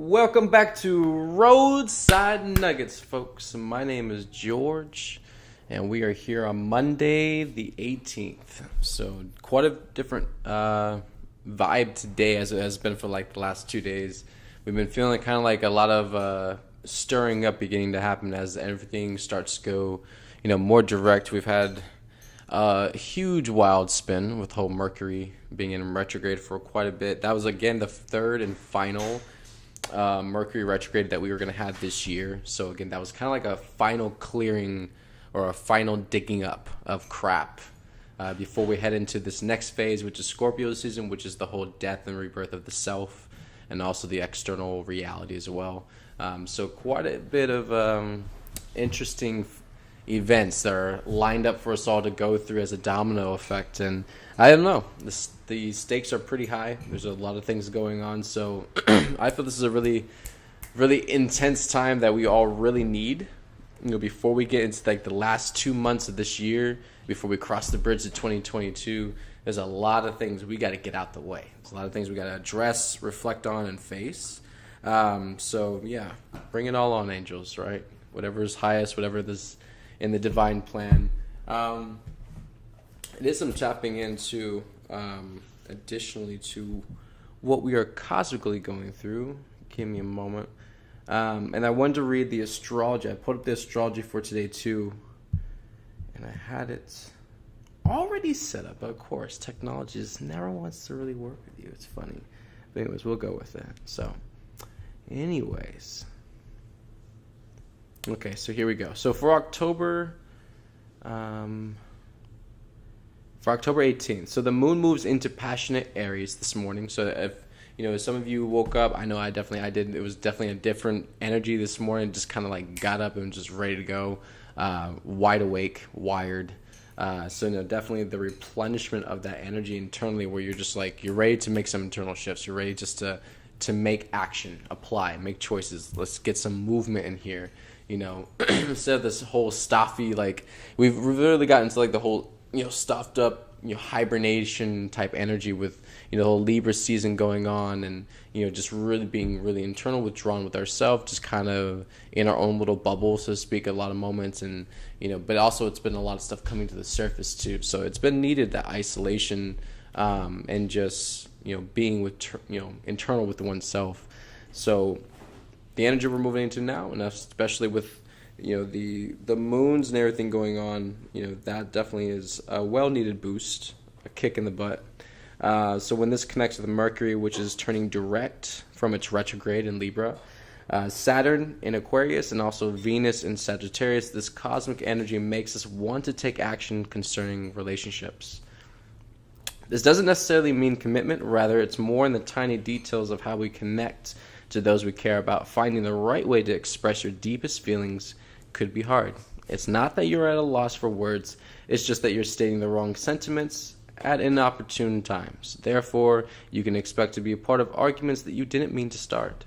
Welcome back to Roadside Nuggets, folks. My name is George, and we are here on Monday the 18th. So quite a different vibe today as it has been for like the last 2 days. We've been feeling kind of like a lot of stirring up beginning to happen as everything starts to go, more direct. We've had a huge wild spin with whole Mercury being in retrograde for quite a bit. That was again the third and final Mercury retrograde that we were going to have this year. So again, that was kind of like a final clearing or a final digging up of crap before we head into this next phase, which is Scorpio season, which is the whole death and rebirth of the self and also the external reality as well. So quite a bit of interesting events that are lined up for us all to go through as a domino effect. And I don't know, the stakes are pretty high. There's a lot of things going on. So I feel this is a really, really intense time that we all really need. Before we get into like the last 2 months of this year, before we cross the bridge to 2022, there's a lot of things we got to get out the way. There's a lot of things we got to address, reflect on, and face. So yeah, bring it all on, angels, right? Whatever is highest, whatever this in the divine plan. It is some tapping into, additionally to what we are cosmically going through. Give me a moment. And I wanted to read the astrology. I put up the astrology for today too. And I had it already set up. But of course, technology just never wants to really work with you. It's funny. But anyways, we'll go with it. So, anyways. Okay, so here we go. So for October 18th, so the moon moves into passionate Aries this morning. So if some of you woke up, I know I did. It was definitely a different energy this morning. Just kind of like got up and just ready to go, wide awake, wired. So definitely the replenishment of that energy internally, where you're just like you're ready to make some internal shifts. You're ready just to make action, apply, make choices. Let's get some movement in here. Instead of this whole stuffy, like we've really gotten into like the whole, stuffed up, hibernation type energy with, the whole Libra season going on and, just really being really internal, withdrawn with ourselves, just kind of in our own little bubble, so to speak, a lot of moments. And, but also it's been a lot of stuff coming to the surface too. So it's been needed, that isolation, and just, being with, internal with oneself. So the energy we're moving into now, and especially with the moons and everything going on, that definitely is a well-needed boost, a kick in the butt. So when this connects with Mercury, which is turning direct from its retrograde in Libra, Saturn in Aquarius, and also Venus in Sagittarius, this cosmic energy makes us want to take action concerning relationships. This doesn't necessarily mean commitment, rather it's more in the tiny details of how we connect to those we care about. Finding the right way to express your deepest feelings could be hard. It's not that you're at a loss for words, it's just that you're stating the wrong sentiments at inopportune times. Therefore, you can expect to be a part of arguments that you didn't mean to start.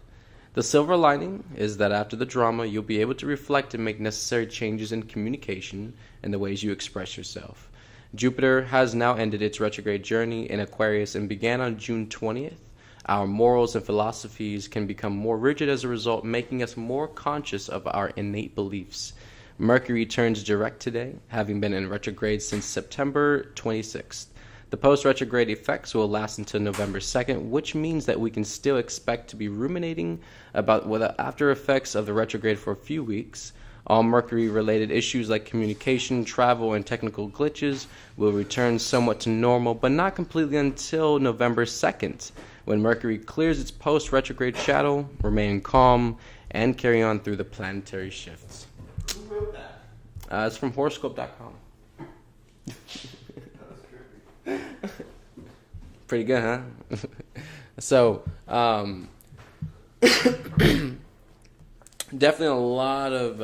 The silver lining is that after the drama, you'll be able to reflect and make necessary changes in communication and the ways you express yourself. Jupiter has now ended its retrograde journey in Aquarius and began on June 20th. Our morals and philosophies can become more rigid as a result, making us more conscious of our innate beliefs. Mercury turns direct today, having been in retrograde since September 26th. The post-retrograde effects will last until November 2nd, which means that we can still expect to be ruminating about the after effects of the retrograde for a few weeks. All Mercury-related issues like communication, travel, and technical glitches will return somewhat to normal, but not completely until November 2nd. When Mercury clears its post-retrograde shadow, remain calm, and carry on through the planetary shifts. Who wrote that? It's from horoscope.com. Pretty good, huh? So, definitely a lot of,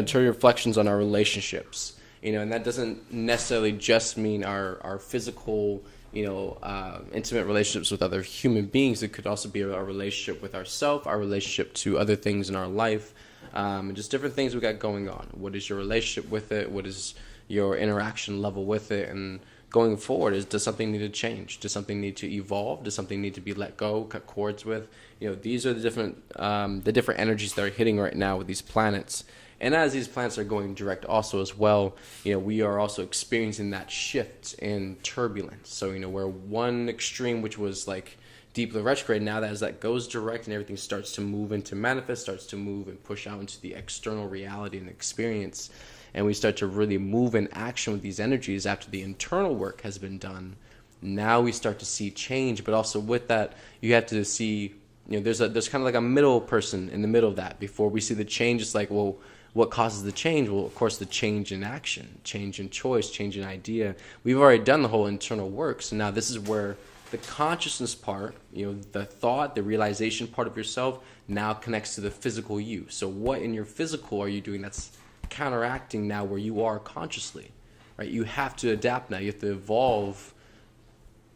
turn reflections on our relationships, and that doesn't necessarily just mean our physical, intimate relationships with other human beings. It could also be our relationship with ourselves, our relationship to other things in our life, and just different things we got going on. What is your relationship with it? What is your interaction level with it? And going forward is, does something need to change? Does something need to evolve? Does something need to be let go, cut cords with? These are the different energies that are hitting right now with these planets. And as these planets are going direct also as well, we are also experiencing that shift in turbulence. So, where one extreme, which was like deeply retrograde, now that as that goes direct and everything starts to move into manifest, starts to move and push out into the external reality and experience, and we start to really move in action with these energies after the internal work has been done, now we start to see change. But also with that, you have to see, there's kind of like a middle person in the middle of that. Before we see the change, it's like, well, what causes the change? Well, of course, the change in action, change in choice, change in idea. We've already done the whole internal work. So now this is where the consciousness part, the thought, the realization part of yourself now connects to the physical you. So what in your physical are you doing that's counteracting now where you are consciously, right? You have to adapt now. You have to evolve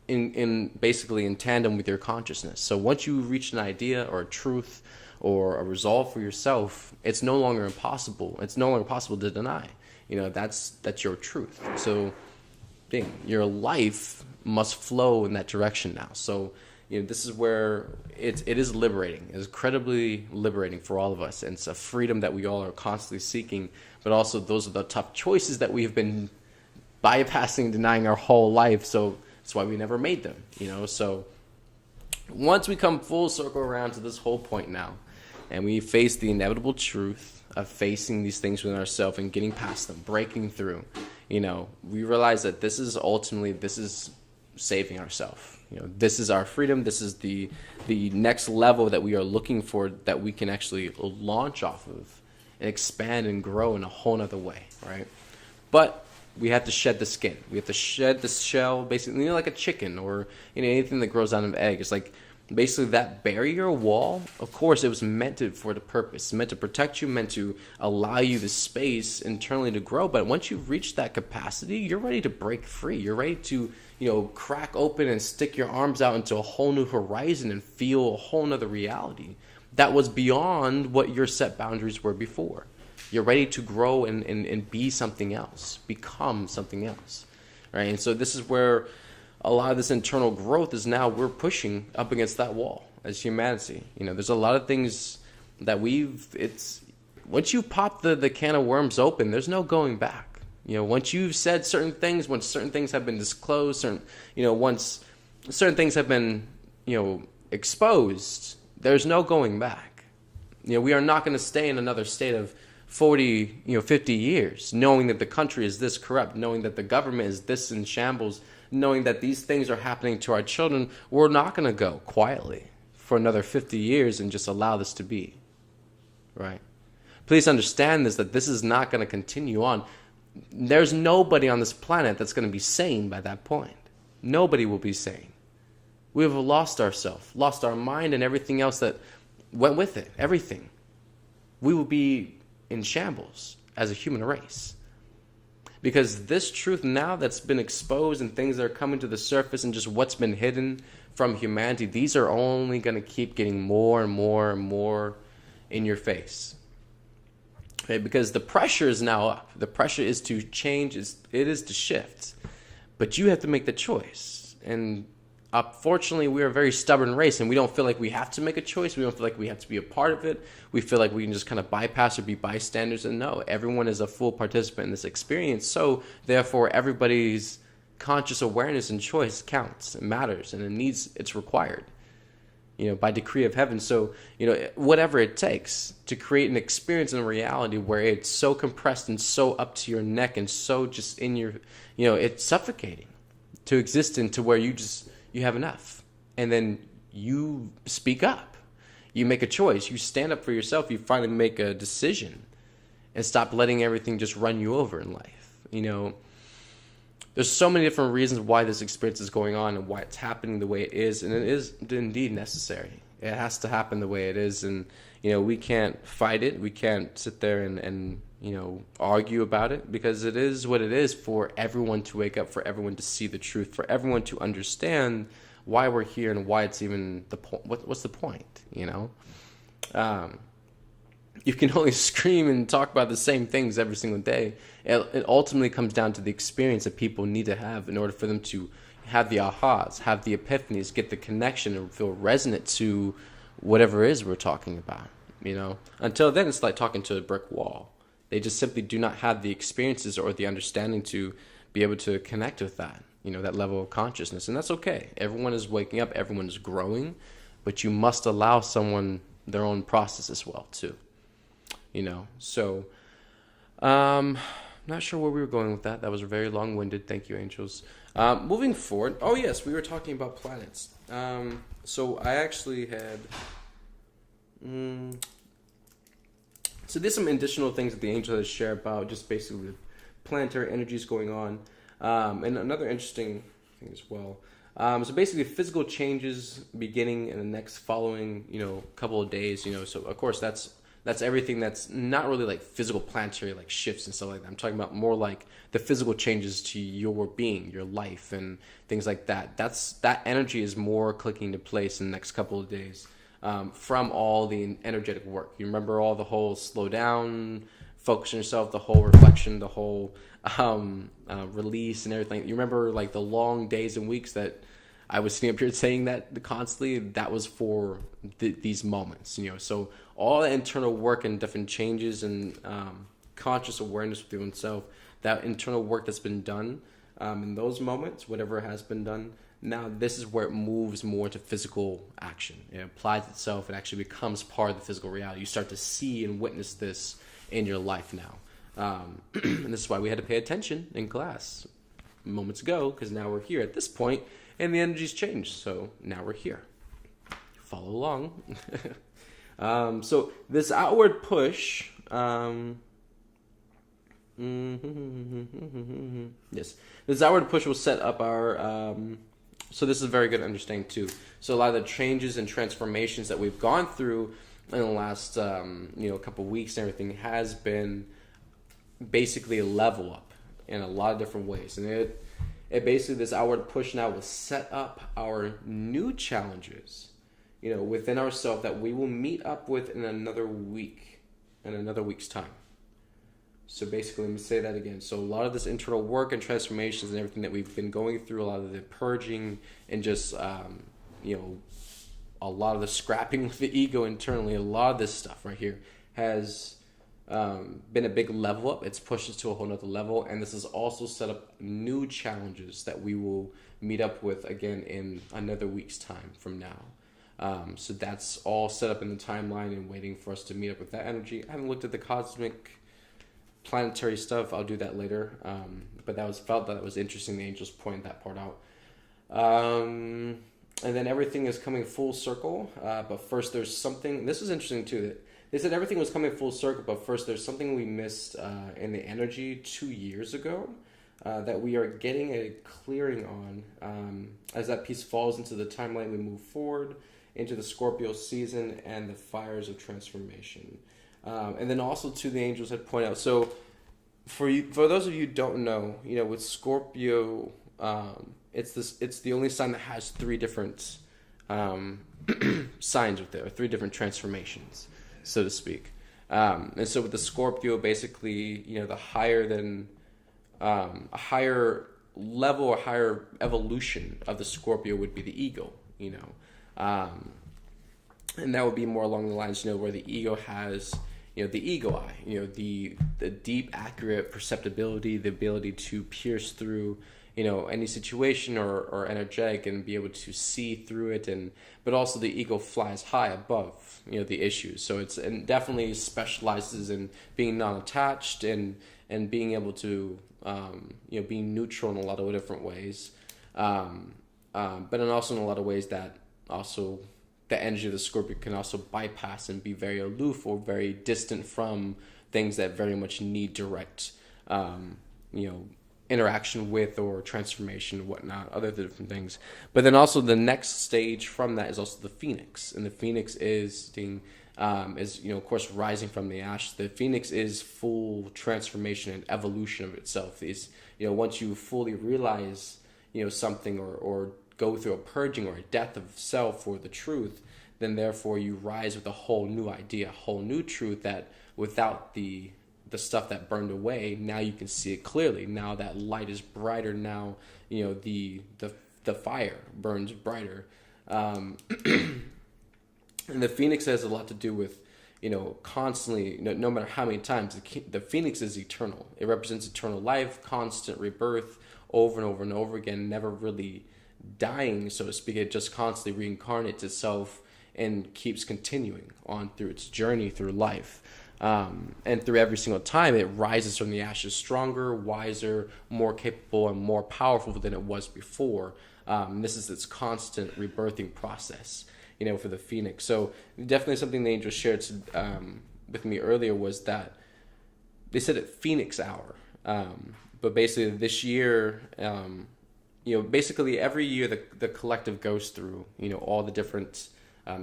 in basically in tandem with your consciousness. So once you reach an idea or a truth or a resolve for yourself, it's no longer impossible. It's no longer possible to deny. That's your truth. So your life must flow in that direction now. So this is where it is liberating. It's incredibly liberating for all of us. And it's a freedom that we all are constantly seeking. But also those are the tough choices that we have been bypassing, denying our whole life. So that's why we never made them. So once we come full circle around to this whole point now, and we face the inevitable truth of facing these things within ourselves and getting past them, breaking through, we realize that this is saving ourselves. This is our freedom. This is the next level that we are looking for, that we can actually launch off of and expand and grow in a whole nother way, right? But we have to shed the skin. We have to shed the shell, basically, like a chicken or anything that grows out of an egg. It's like basically that barrier wall. Of course, it was meant for the purpose. It's meant to protect you, meant to allow you the space internally to grow. But once you've reached that capacity, you're ready to break free. You're ready to crack open and stick your arms out into a whole new horizon and feel a whole nother reality that was beyond what your set boundaries were before. You're ready to grow and be something else, become something else, right? And so this is where a lot of this internal growth is now we're pushing up against that wall as humanity. There's a lot of things that once you pop the can of worms open, there's no going back. Once you've said certain things, once certain things have been disclosed, once certain things have been, exposed, there's no going back. We are not going to stay in another state of 40, 50 years, knowing that the country is this corrupt, knowing that the government is this in shambles, knowing that these things are happening to our children. We're not going to go quietly for another 50 years and just allow this to be, right? Please understand that this is not going to continue on. There's nobody on this planet that's going to be sane by that point. Nobody will be sane. We have lost ourselves, lost our mind and everything else that went with it, everything. We will be in shambles as a human race. Because this truth now that's been exposed and things that are coming to the surface and just what's been hidden from humanity, these are only going to keep getting more and more and more in your face. Okay? Because the pressure is now up. The pressure is to change, it is to shift. But you have to make the choice. And unfortunately, we are a very stubborn race, and we don't feel like we have to make a choice. We don't feel like we have to be a part of it. We feel like we can just kind of bypass or be bystanders. And no, everyone is a full participant in this experience. So therefore, everybody's conscious awareness and choice counts. It matters, and it's required, by decree of heaven. So, whatever it takes to create an experience in reality where it's so compressed and so up to your neck and so just in your, it's suffocating to exist in, to where you have enough. And then you speak up. You make a choice. You stand up for yourself. You finally make a decision and stop letting everything just run you over in life. There's so many different reasons why this experience is going on and why it's happening the way it is. And it is indeed necessary. It has to happen the way it is. And, we can't fight it. We can't sit there and argue about it, because it is what it is, for everyone to wake up, for everyone to see the truth, for everyone to understand why we're here and why it's even the point. What's the point, you can only scream and talk about the same things every single day. It ultimately comes down to the experience that people need to have in order for them to have the ahas, have the epiphanies, get the connection, and feel resonant to whatever it is we're talking about. Until then, it's like talking to a brick wall. They just simply do not have the experiences or the understanding to be able to connect with that, that level of consciousness. And that's okay. Everyone is waking up, everyone is growing, but you must allow someone their own process as well, too. So not sure where we were going with that. That was very long-winded. Thank you, angels. Moving forward. Oh, yes, we were talking about planets. So I actually had... So there's some additional things that the angel has shared about just basically the planetary energies going on. And another interesting thing as well. So basically physical changes beginning in the next following, couple of days, so of course that's everything that's not really like physical planetary like shifts and stuff like that. I'm talking about more like the physical changes to your being, your life and things like that. That energy is more clicking into place in the next couple of days. From all the energetic work. You remember all the whole slow down, focus on yourself, the whole reflection, the whole release and everything. You remember like the long days and weeks that I was sitting up here saying that constantly? That was for these moments, So all the internal work and different changes and conscious awareness within oneself, that internal work that's been done in those moments, whatever has been done, now this is where it moves more to physical action. It applies itself. It actually becomes part of the physical reality. You start to see and witness this in your life now. And this is why we had to pay attention in class moments ago, because now we're here at this point and the energy's changed. So now we're here. Follow along. So this outward push... yes, this outward push will set up our... So this is a very good understanding too. So a lot of the changes and transformations that we've gone through in the last couple of weeks and everything has been basically a level up in a lot of different ways. And it basically, this outward push now will set up our new challenges, within ourselves that we will meet up with in another week, in another week's time. So basically, let me say that again. So a lot of this internal work and transformations and everything that we've been going through, a lot of the purging and just, a lot of the scrapping with the ego internally, a lot of this stuff right here has been a big level up. It's pushed us to a whole nother level. And this has also set up new challenges that we will meet up with again in another week's time from now. So that's all set up in the timeline and waiting for us to meet up with that energy. I haven't looked at the cosmic planetary stuff. I'll do that later. But felt that it was interesting. The angels pointed that part out. And then everything is coming full circle. But first there's something, this is interesting too, that they said everything was coming full circle, but first there's something we missed in the energy 2 years ago that we are getting a clearing on. As that piece falls into the timeline, we move forward into the Scorpio season and the fires of transformation. And then also too, the angels had pointed out. So for those of you who don't know, with Scorpio, it's the only sign that has 3 different signs with it, or 3 different transformations, so to speak. And so with the Scorpio, basically, the higher than a higher level or higher evolution of the Scorpio would be the ego, and that would be more along the lines, where the ego has, the ego eye, the deep, accurate perceptibility, the ability to pierce through, any situation or energetic and be able to see through it, but also the ego flies high above, the issues. So and definitely specializes in being non-attached and being able to, being neutral in a lot of different ways, but then also in a lot of ways that also the energy of the Scorpio can also bypass and be very aloof or very distant from things that very much need direct, interaction with or transformation and whatnot, other different things. But then also the next stage from that is also the Phoenix, and the Phoenix is of course rising from the ash. The Phoenix is full transformation and evolution of itself. Is once you fully realize something or go through a purging or a death of self or the truth, then therefore you rise with a whole new idea, a whole new truth that without the stuff that burned away, now you can see it clearly. Now that light is brighter. Now, the fire burns brighter. And the phoenix has a lot to do with, constantly, no matter how many times, the phoenix is eternal. It represents eternal life, constant rebirth, over and over and over again, never really dying, so to speak. It just constantly reincarnates itself and keeps continuing on through its journey through life. And through every single time, it rises from the ashes stronger, wiser, more capable, and more powerful than it was before. This is its constant rebirthing process, for the phoenix. So definitely something the angels shared with me earlier was that they said it Phoenix Hour. But basically this year, basically every year the collective goes through, all the different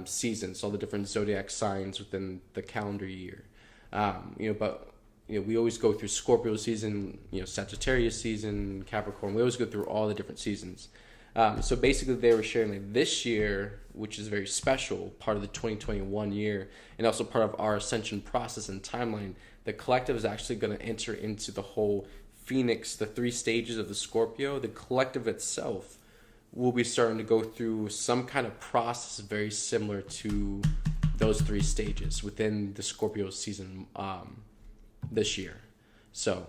seasons, all the different zodiac signs within the calendar year. But we always go through Scorpio season, Sagittarius season, Capricorn. We always go through all the different seasons. So basically they were sharing like this year, which is very special, part of the 2021 year, and also part of our ascension process and timeline. The collective is actually going to enter into the whole Phoenix, the 3 stages of the Scorpio. The collective itself will be starting to go through some kind of process very similar to those 3 stages within the Scorpio season this year. So,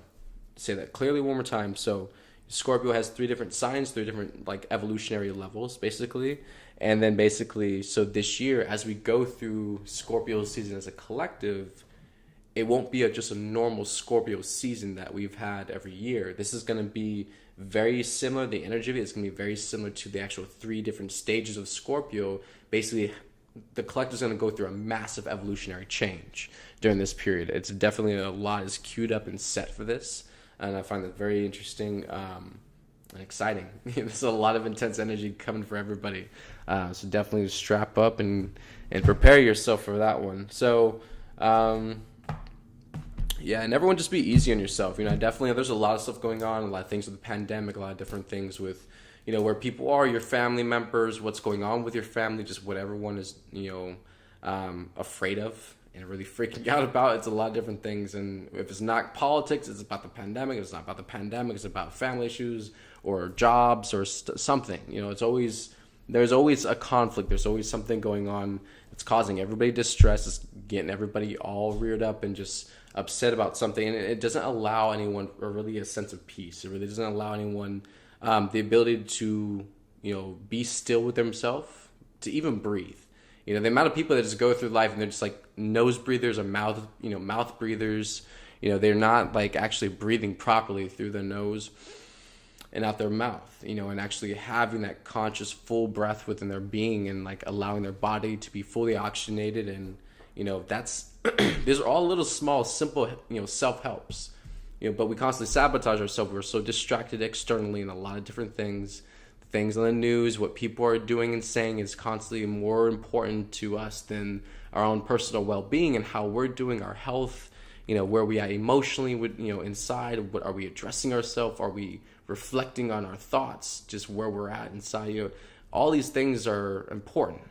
say that clearly one more time. So, Scorpio has 3 different signs, 3 different like evolutionary levels, basically. And then basically, so this year, as we go through Scorpio season as a collective, it won't be just a normal Scorpio season that we've had every year. This is going to be very similar. The energy of it is going to be very similar to the actual 3 different stages of Scorpio. Basically, the collective is going to go through a massive evolutionary change during this period. It's definitely a lot is queued up and set for this. And I find that very interesting and exciting. There's a lot of intense energy coming for everybody. So definitely strap up and prepare yourself for that one. So, yeah, and everyone just be easy on yourself. Definitely there's a lot of stuff going on, a lot of things with the pandemic, a lot of different things with, where people are, your family members, what's going on with your family, just what everyone is, afraid of and really freaking out about. It's a lot of different things. And if it's not politics, it's about the pandemic. If it's not about the pandemic, it's about family issues or jobs or something. There's always a conflict. There's always something going on that's causing everybody distress. It's getting everybody all reared up and just upset about something. And it doesn't allow anyone really a sense of peace. It really doesn't allow anyone the ability to, be still with themselves, to even breathe. The amount of people that just go through life and they're just like nose breathers or mouth breathers. They're not like actually breathing properly through their nose and out their mouth, and actually having that conscious full breath within their being and like allowing their body to be fully oxygenated. And, that's, these are all little small, simple, self-helps, but we constantly sabotage ourselves. We're so distracted externally in a lot of different things. Things on the news, what people are doing and saying is constantly more important to us than our own personal well-being and how we're doing, our health, where we are emotionally, inside. What are we addressing ourselves? Are we reflecting on our thoughts, just where we're at inside? All these things are important.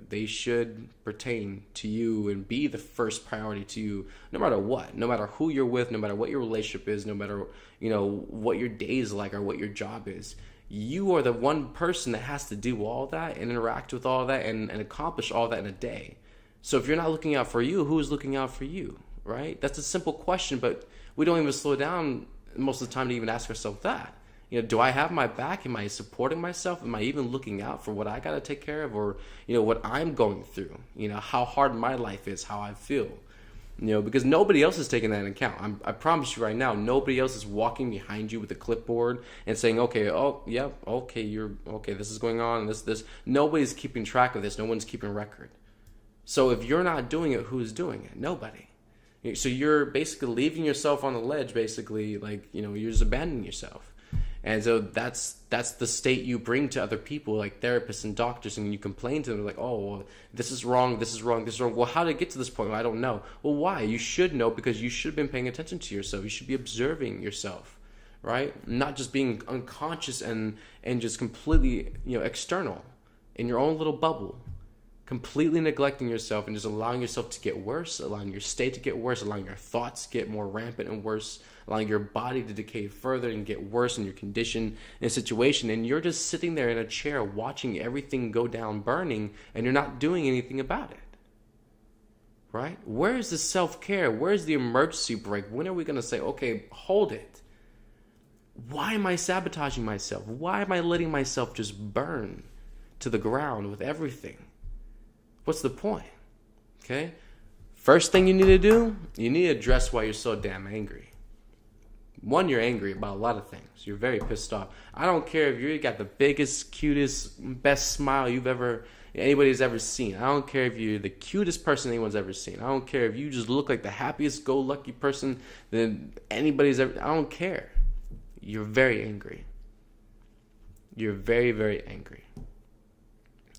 They should pertain to you and be the first priority to you, no matter what, no matter who you're with, no matter what your relationship is, no matter, what your day is like or what your job is. You are the one person that has to do all that and interact with all that and accomplish all that in a day. So if you're not looking out for you, who's looking out for you, right? That's a simple question, but we don't even slow down most of the time to even ask ourselves that. Do I have my back? Am I supporting myself? Am I even looking out for what I got to take care of or, what I'm going through? How hard my life is, how I feel. Because nobody else is taking that into account. I promise you right now, nobody else is walking behind you with a clipboard and saying, okay, this is going on, this. Nobody's keeping track of this. No one's keeping record. So if you're not doing it, who's doing it? Nobody. So you're basically leaving yourself on the ledge, basically, like, you're just abandoning yourself. And so that's the state you bring to other people, like therapists and doctors, and you complain to them like, oh, well, this is wrong. Well, how did it get to this point? Well, I don't know. Well, why? You should know, because you should have been paying attention to yourself. You should be observing yourself, right? Not just being unconscious and just completely, external in your own little bubble. completely neglecting yourself and just allowing yourself to get worse, allowing your state to get worse, allowing your thoughts to get more rampant and worse, allowing your body to decay further and get worse in your condition in a situation. And you're just sitting there in a chair watching everything go down burning, and you're not doing anything about it. Right? Where is the self-care? Where's the emergency brake? When are we going to say, okay, hold it? Why am I sabotaging myself? Why am I letting myself just burn to the ground with everything? What's the point? Okay? First thing you need to do, you need to address why you're so damn angry. One, you're angry about a lot of things. You're very pissed off. I don't care if you got the biggest, cutest, best smile anybody's ever seen. I don't care if you're the cutest person anyone's ever seen. I don't care if you just look like the happiest go lucky person that anybody's ever. I don't care. You're very angry. You're very, very angry.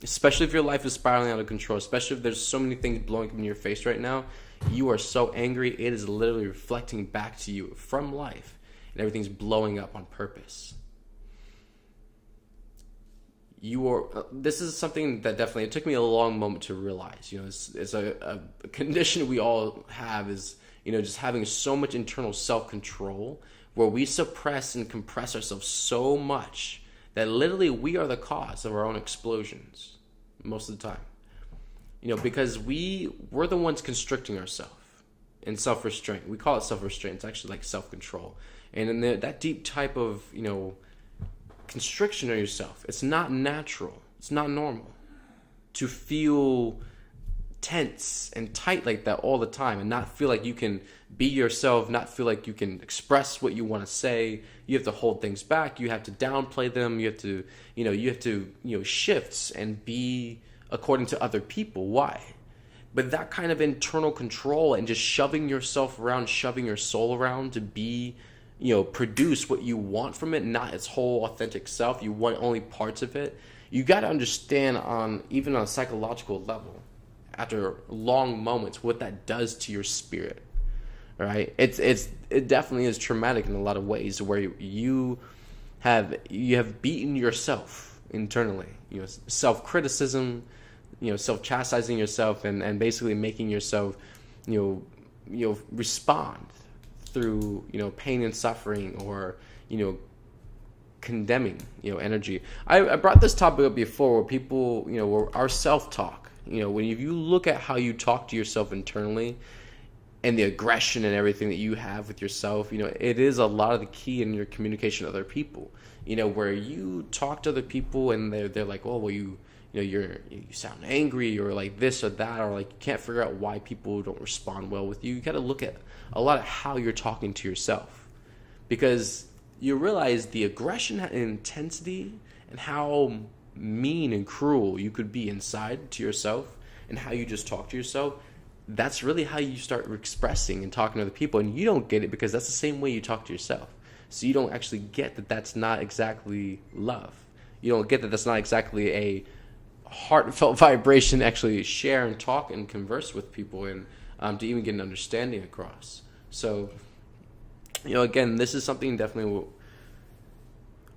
Especially if your life is spiraling out of control. Especially if there's so many things blowing up in your face right now. You are so angry, it is literally reflecting back to you from life. And everything's blowing up on purpose. This is something that definitely, it took me a long moment to realize. It's a condition we all have is, just having so much internal self-control where we suppress and compress ourselves so much that literally we are the cause of our own explosions most of the time. Because we're the ones constricting ourselves in self-restraint. We call it self-restraint. It's actually like self-control. And in that deep type of, constriction of yourself, it's not natural. It's not normal to feel tense and tight like that all the time and not feel like you can be yourself, not feel like you can express what you want to say. You have to hold things back. You have to downplay them. You have to, shift and be according to other people. Why? But that kind of internal control and just shoving yourself around, shoving your soul around to be, produce what you want from it, not its whole authentic self. You want only parts of it. You got to understand even on a psychological level, after long moments, what that does to your spirit. Right? It definitely is traumatic in a lot of ways where you have beaten yourself internally. Self-criticism, self-chastising yourself and basically making yourself, respond through, pain and suffering or, condemning, energy. I brought this topic up before where people, where our self-talk, when you look at how you talk to yourself internally and the aggression and everything that you have with yourself, it is a lot of the key in your communication with other people, where you talk to other people and they're like, oh, well, you sound angry or like this or that, or like you can't figure out why people don't respond well with you. You got to look at a lot of how you're talking to yourself, because you realize the aggression and intensity and how mean and cruel you could be inside to yourself and how you just talk to yourself. That's really how you start expressing and talking to other people, and you don't get it because that's the same way you talk to yourself. So you don't actually get that that's not exactly love. You don't get that that's not exactly a heartfelt vibration to actually share and talk and converse with people and to even get an understanding across. So, again, this is something definitely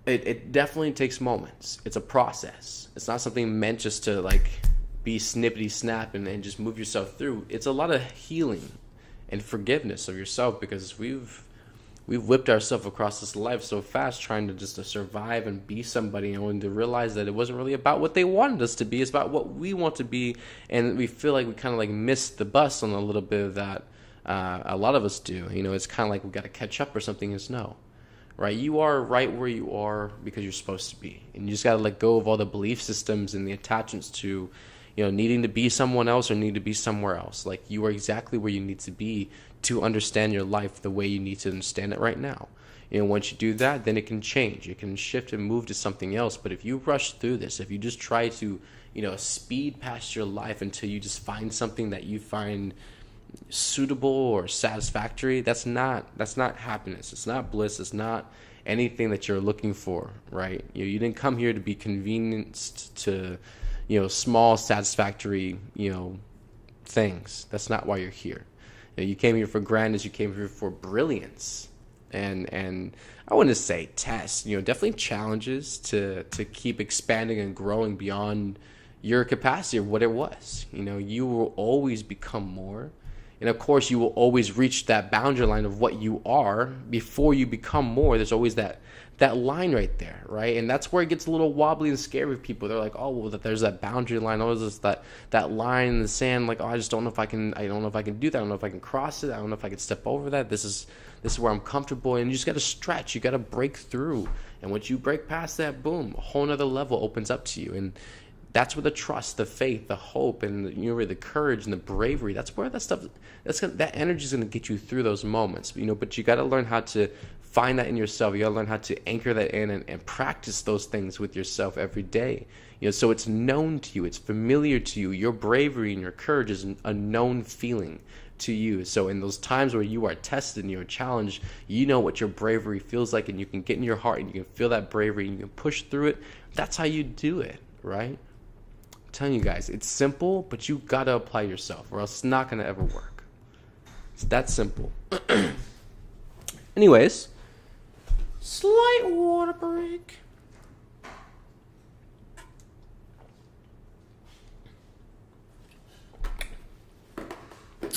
it definitely takes moments. It's a process. It's not something meant just to like be snippety snap and just move yourself through. It's a lot of healing and forgiveness of yourself, because we've whipped ourselves across this life so fast trying to just to survive and be somebody, and to realize that it wasn't really about what they wanted us to be. It's about what we want to be, and we feel like we kind of like missed the bus on a little bit of that. A lot of us do. It's kind of like we got to catch up or something. Is no, right? You are right where you are because you're supposed to be, and you just got to let go of all the belief systems and the attachments to, needing to be someone else or need to be somewhere else. Like, you are exactly where you need to be to understand your life the way you need to understand it right now. Once you do that, then it can change. It can shift and move to something else. But if you rush through this, if you just try to, speed past your life until you just find something that you find suitable or satisfactory, that's not happiness. It's not bliss. It's not anything that you're looking for, right? You didn't come here to be convenienced to, small satisfactory, things. That's not why you're here. You came here for grandness. You came here for brilliance, and I wouldn't say tests. Definitely challenges to keep expanding and growing beyond, your capacity or what it was. You know, you will always become more. And of course, you will always reach that boundary line of what you are before you become more. There's always that line right there, right? And that's where it gets a little wobbly and scary with people. They're like, oh, well, there's that boundary line. Oh, there's that line in the sand. Like, oh, I just don't know if I can. I don't know if I can do that. I don't know if I can cross it. I don't know if I can step over that. This is where I'm comfortable. And you just got to stretch. You got to break through. And once you break past that, boom, a whole nother level opens up to you. And that's where the trust, the faith, the hope, and the courage and the bravery. That's where that energy is going to get you through those moments. But you got to learn how to find that in yourself. You got to learn how to anchor that in and practice those things with yourself every day. So it's known to you, it's familiar to you. Your bravery and your courage is a known feeling to you. So in those times where you are tested and you're challenged, you know what your bravery feels like, and you can get in your heart and you can feel that bravery and you can push through it. That's how you do it, right? Telling you guys, it's simple, but you gotta apply yourself, or else it's not gonna ever work. It's that simple. Anyways, slight water break.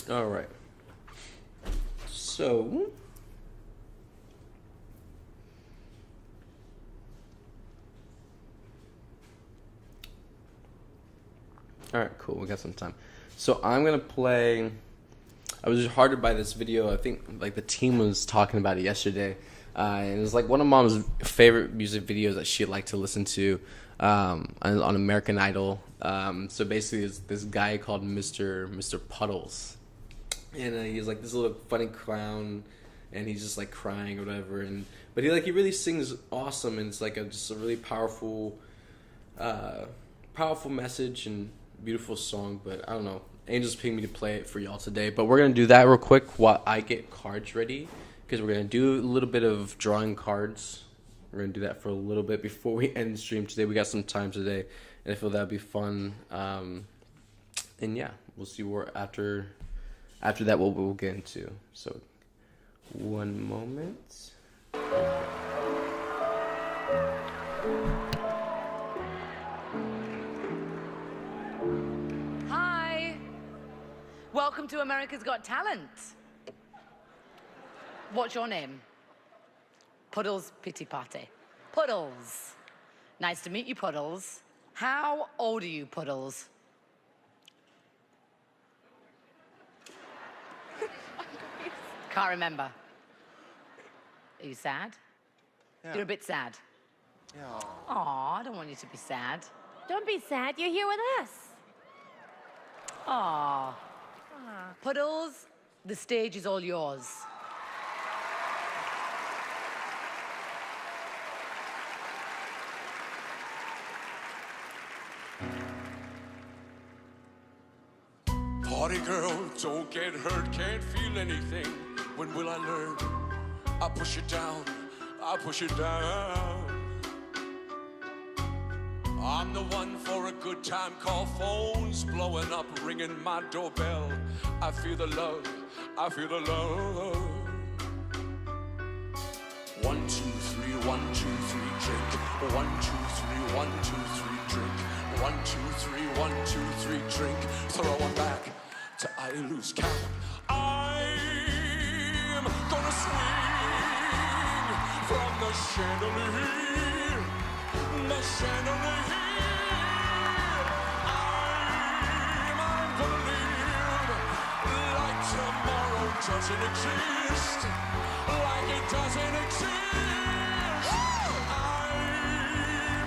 All right. So, all right, cool. We got some time. So I'm going to play. I was heartened by this video. I think like the team was talking about it yesterday. And it was like one of Mom's favorite music videos that she liked to listen to on American Idol. So basically it's this guy called Mr. Puddles. And he's like this little funny clown. And he's just like crying or whatever. But he really sings awesome. And it's like just a really powerful message and beautiful song. But I don't know, Angel's pinged me to play it for y'all today, but we're gonna do that real quick while I get cards ready, because we're gonna do a little bit of drawing cards. We're gonna do that for a little bit before we end the stream today. We got some time today, and I feel that'd be fun. And yeah, we'll see where after that what we'll get into. So one moment. Welcome to America's Got Talent. What's your name? Puddles Pittipati. Puddles. Nice to meet you, Puddles. How old are you, Puddles? Can't remember. Are you sad? Yeah. You're a bit sad. Yeah. Aw, I don't want you to be sad. Don't be sad. You're here with us. Aw. Puddles, the stage is all yours. Party girl, don't get hurt, can't feel anything. When will I learn? I push it down, I push it down. I'm the one for a good time call, phones blowing up, ringing my doorbell. I feel the love, I feel the love. 1, 2, 3, 1, 2, 3, drink. 1, 2, 3, 1, 2, 3, drink. 1, 2, 3, 1, 2, 3, drink. Throw them back till I lose count. I'm gonna swing from the chandelier, the chandelier. I'm gonna live like tomorrow doesn't exist, like it doesn't exist.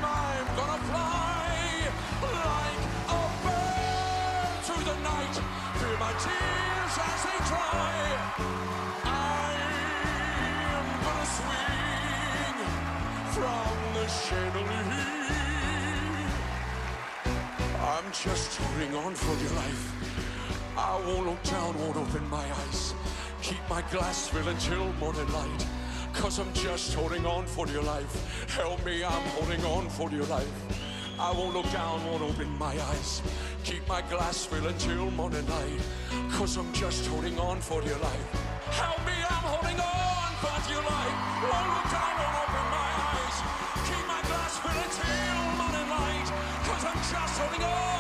I'm gonna fly like a bird through the night, feel my tears as they dry. I'm gonna swing from the chandelier. I'm just holding on for dear life. I won't look down, won't open my eyes. Keep my glass filled until morning light. 'Cause I'm just holding on for dear life. Help me, I'm holding on for dear life. I won't look down, won't open my eyes. Keep my glass filled until morning light. 'Cause I'm just holding on for dear life. Help me, I'm holding on for dear life. Won't look down, won't open my eyes. Keep my glass filled until morning light. 'Cause I'm just holding on.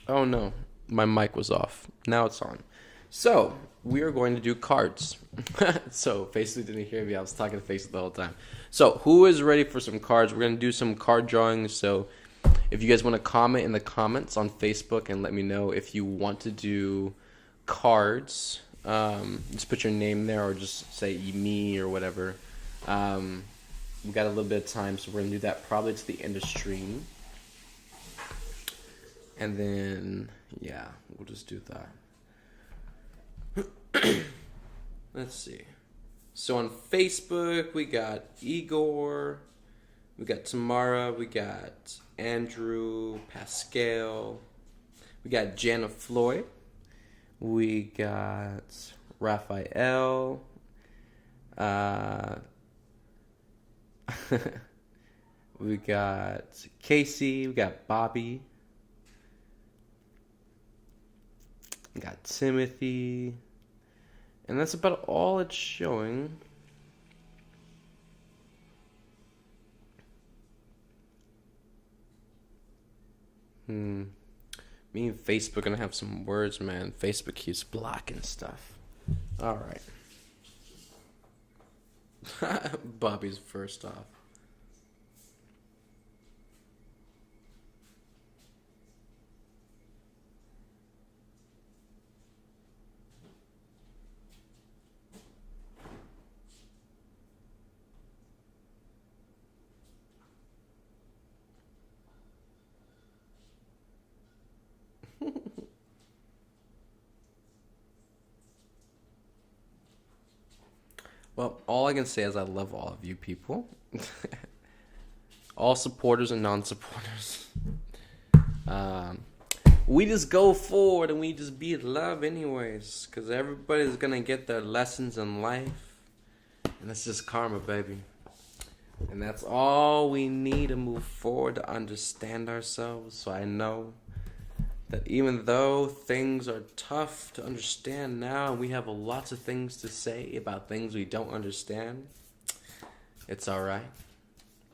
Oh no, my mic was off. Now it's on. So we are going to do cards. So Faceley didn't hear me. I was talking to Faceley the whole time. So who is ready for some cards? We're going to do some card drawings. So if you guys want to comment in the comments on Facebook and let me know if you want to do cards, just put your name there or just say me or whatever. We've got a little bit of time, so we're going to do that probably to the end of stream. And then, yeah, we'll just do that. Let's see. So on Facebook, we got Igor, we got Tamara, we got Andrew, Pascal, we got Jana Floyd, we got Raphael, we got Casey, we got Bobby, we got Timothy, and that's about all it's showing. Me and Facebook gonna have some words, man. Facebook keeps blocking stuff. All right. Bobby's first off. Well, all I can say is I love all of you people. All supporters and non-supporters. We just go forward and we just be in love anyways. Because everybody's going to get their lessons in life. And that's just karma, baby. And that's all we need to move forward to understand ourselves. So I know that even though things are tough to understand now, we have lots of things to say about things we don't understand, it's alright.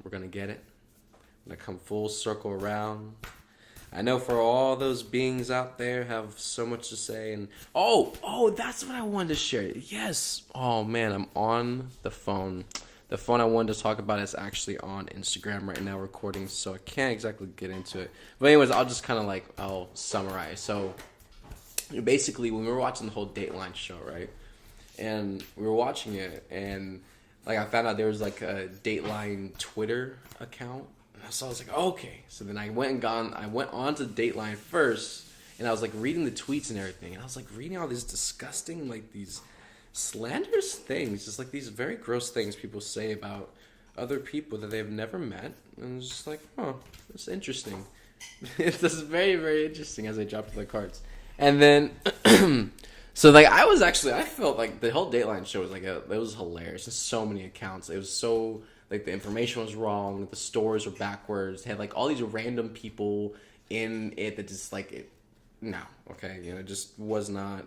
We're going to get it. We're going to come full circle around. I know for all those beings out there have so much to say. And oh, that's what I wanted to share. Yes. Oh, man, I'm on the phone. The phone I wanted to talk about is actually on Instagram right now recording, so I can't exactly get into it. But anyways, I'll just kind of I'll summarize. So basically, when we were watching the whole Dateline show, right? And we were watching it, and I found out there was a Dateline Twitter account. So I was like, okay. So then I went on to Dateline first, and I was reading the tweets and everything, and I was reading all these disgusting these slanderous things, just these very gross things people say about other people that they've never met, and it's just it's interesting. It's just very, very interesting as I dropped the cards. And then so I felt the whole Dateline show was it was hilarious. Just so many accounts. It was so the information was wrong, the stories were backwards. It had all these random people in it that just it just was not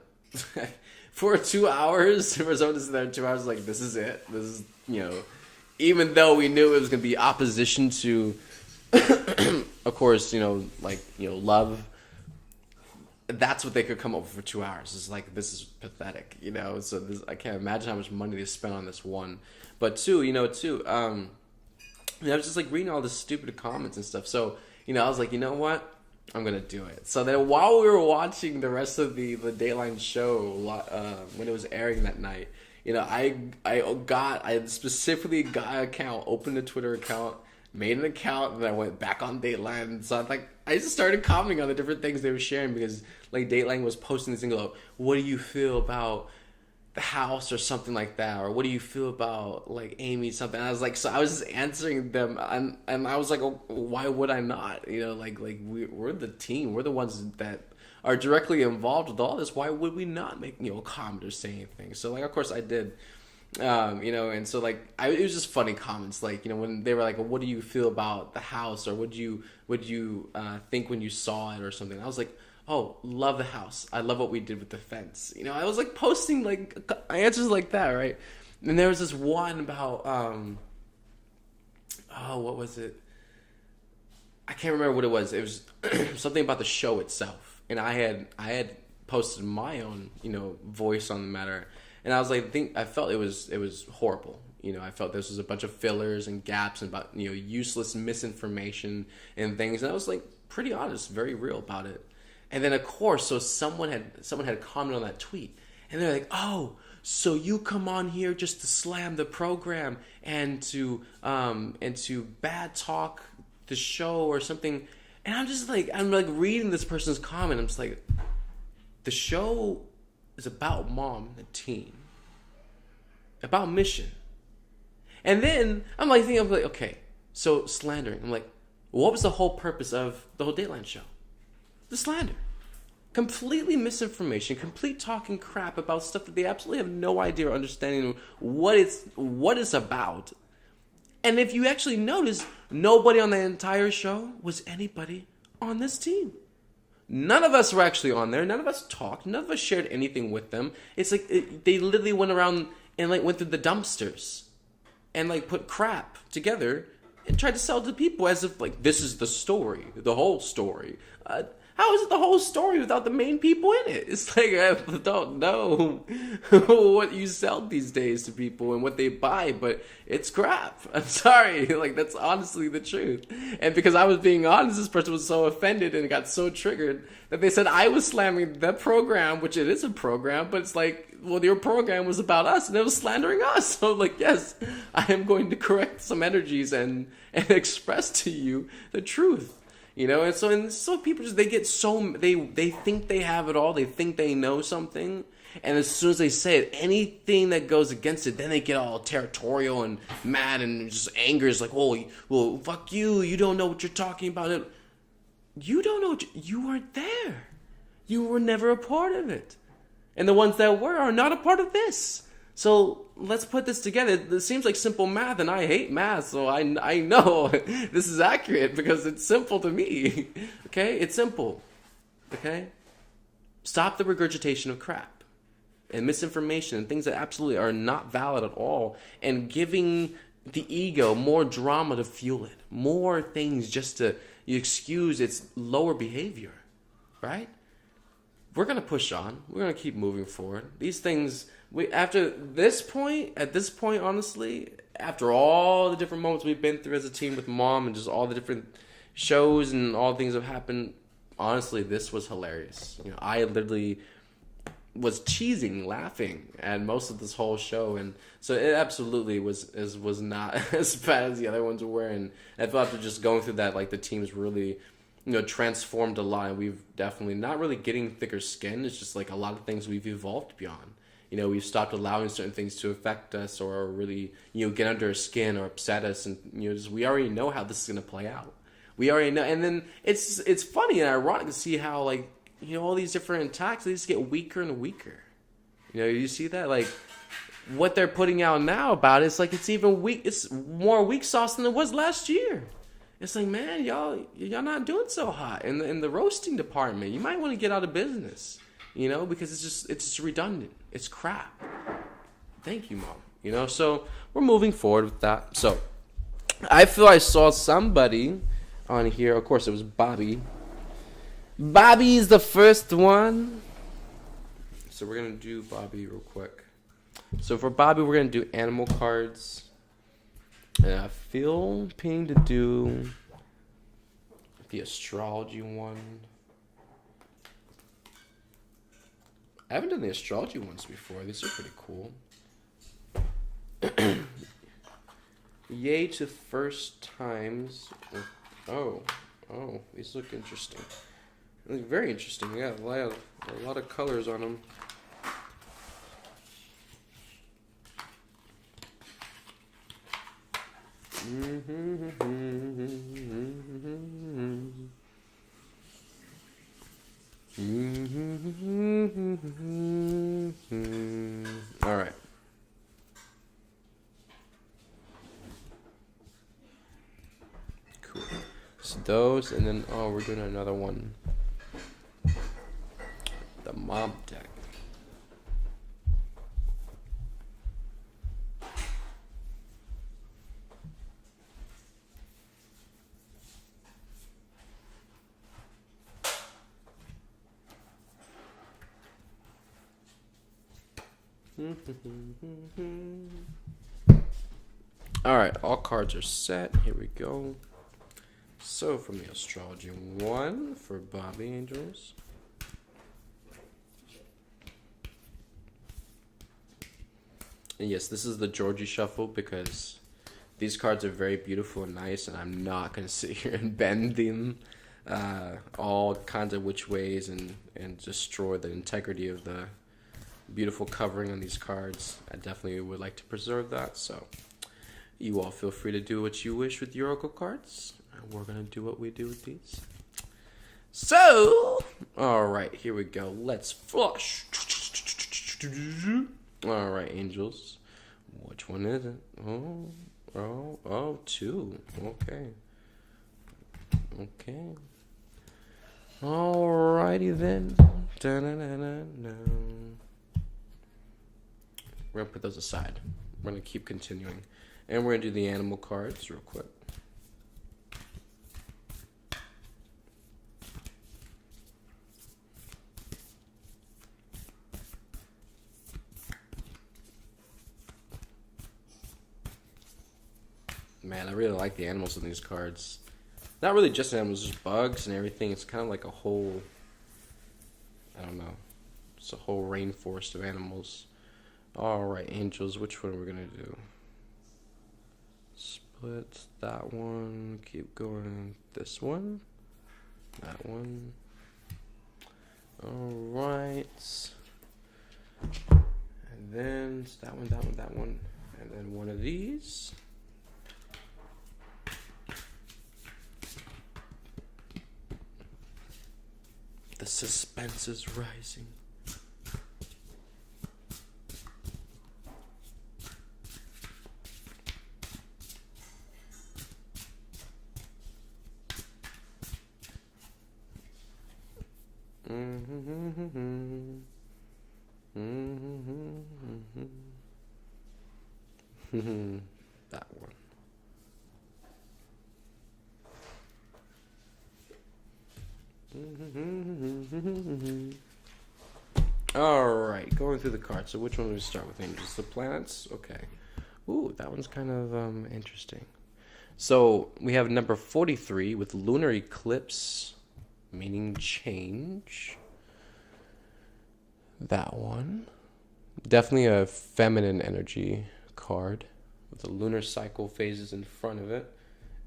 for 2 hours, for someone to sit there 2 hours, this is it. This is, even though we knew it was going to be opposition to, of course, love. That's what they could come up with for 2 hours. It's this is pathetic, So I can't imagine how much money they spent on this one. But two, I was just reading all the stupid comments and stuff. So, I was you know what? I'm going to do it. So then while we were watching the rest of the Dateline show, when it was airing that night, I specifically got an account, opened a Twitter account, made an account, and then I went back on Dateline. So I just started commenting on the different things they were sharing because Dateline was posting this thing what do you feel about the house or something like that, or what do you feel about Amy something. And I was so I was just answering them, and I was oh, why would I not? We're the team, we're the ones that are directly involved with all this. Why would we not make a comment or say anything? So of course I did. And so it was just funny comments when they were what do you feel about the house, or what you think when you saw it or something. I was oh, love the house. I love what we did with the fence. I was posting answers like that, right? And there was this one about what was it? I can't remember what it was. It was something about the show itself. and I had posted my own, voice on the matter, and I was like, I felt it was horrible. I felt this was a bunch of fillers and gaps and about useless misinformation and things, and I was like pretty honest, very real about it. And then of course, so someone had commented on that tweet, and they're like, oh, so you come on here just to slam the program and to bad talk the show or something. And I'm like reading this person's comment. I'm just like, the show is about mom and teen, about mission. And then I'm like thinking, okay, so slandering. I'm like, what was the whole purpose of the whole Dateline show? The slander. Completely misinformation, complete talking crap about stuff that they absolutely have no idea or understanding what it's about. And if you actually notice, nobody on the entire show was anybody on this team. None of us were actually on there. None of us talked. None of us shared anything with them. It's like they literally went around and went through the dumpsters and put crap together and tried to sell it to people as if this is the story, the whole story. How is it the whole story without the main people in it? It's like, I don't know what you sell these days to people and what they buy, but it's crap. I'm sorry. That's honestly the truth. And because I was being honest, this person was so offended and got so triggered that they said I was slamming the program, which it is a program, but it's like, well, your program was about us and it was slandering us. So yes, I am going to correct some energies and express to you the truth. And so people they get they think they have it all. They think they know something, and as soon as they say it, anything that goes against it, then they get all territorial and mad and just anger. Is like, oh, well, fuck you. You don't know what you're talking about. You don't know. You weren't there. You were never a part of it, and the ones that were are not a part of this. So let's put this together. This seems like simple math, and I hate math, so I know this is accurate because it's simple to me. Okay? It's simple. Okay? Stop the regurgitation of crap and misinformation and things that absolutely are not valid at all, and giving the ego more drama to fuel it, more things just to excuse its lower behavior, right? We're going to push on. We're going to keep moving forward. These things... at this point, honestly, after all the different moments we've been through as a team with mom and just all the different shows and all the things that have happened, honestly, this was hilarious. I literally was cheesing, laughing at most of this whole show, and so it absolutely was not as bad as the other ones were. And I feel after just going through that, the team's really, transformed a lot, and we've definitely not really getting thicker skin. It's just a lot of things we've evolved beyond. We've stopped allowing certain things to affect us or really, get under our skin or upset us. And, we already know how this is going to play out. We already know. And then it's funny and ironic to see how, all these different attacks, they just get weaker and weaker. You see that? What they're putting out now about it, it's even weak. It's more weak sauce than it was last year. It's like, man, y'all not doing so hot in the roasting department. You might want to get out of business. Because it's just redundant. It's crap. Thank you, Mom. So we're moving forward with that. So I feel I saw somebody on here. Of course, it was Bobby. Bobby is the first one. So we're going to do Bobby real quick. So for Bobby, we're going to do animal cards. And I feel paying to do the astrology one. I haven't done the astrology ones before. These are pretty cool. Yay to first times. Oh, these look interesting. They look very interesting. Yeah, a lot of colors on them. All right. Cool. So those, and then we're doing another one. The mob deck. All right, all cards are set. Here we go. So from the Astrology 1 for Bobby Angels. And yes, this is the Georgie Shuffle because these cards are very beautiful and nice, and I'm not going to sit here and bend them all kinds of which ways and destroy the integrity of the beautiful covering on these cards. I definitely would like to preserve that, so you all feel free to do what you wish with your Oracle cards. We're going to do what we do with these. So, all right, here we go. Let's flush. All right, angels. Which one is it? Oh, two. Okay. Alrighty then. We're going to put those aside. We're going to keep continuing. And we're going to do the animal cards real quick. Man, I really like the animals in these cards. Not really just animals, just bugs and everything. It's kind of like a whole, I don't know. It's a whole rainforest of animals. Alright, angels, which one are we going to do? Split that one. Keep going. This one. That one. Alright. And then that one, that one, that one. And then one of these. The suspense is rising. That one. Alright, going through the cards. So which one do we start with, angels? The planets? Okay. Ooh, that one's kind of interesting. So we have number 43 with lunar eclipse, meaning change. That one. Definitely a feminine energy card with the lunar cycle phases in front of it.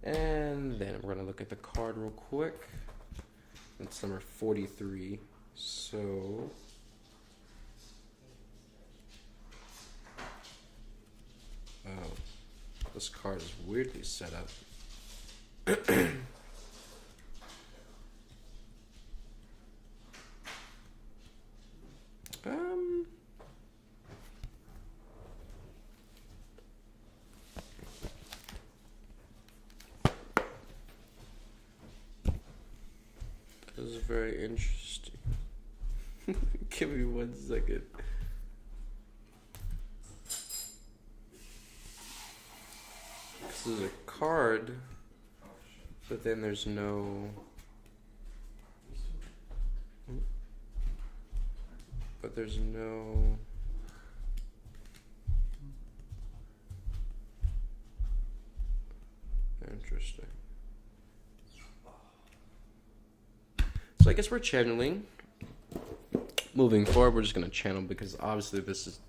And then we're going to look at the card real quick. That's number 43. So this card is weirdly set up. This is very interesting. Give me 1 second. This is a card, but then there's no... But there's no... Interesting. So I guess we're channeling. Moving forward, we're just going to channel because obviously this is...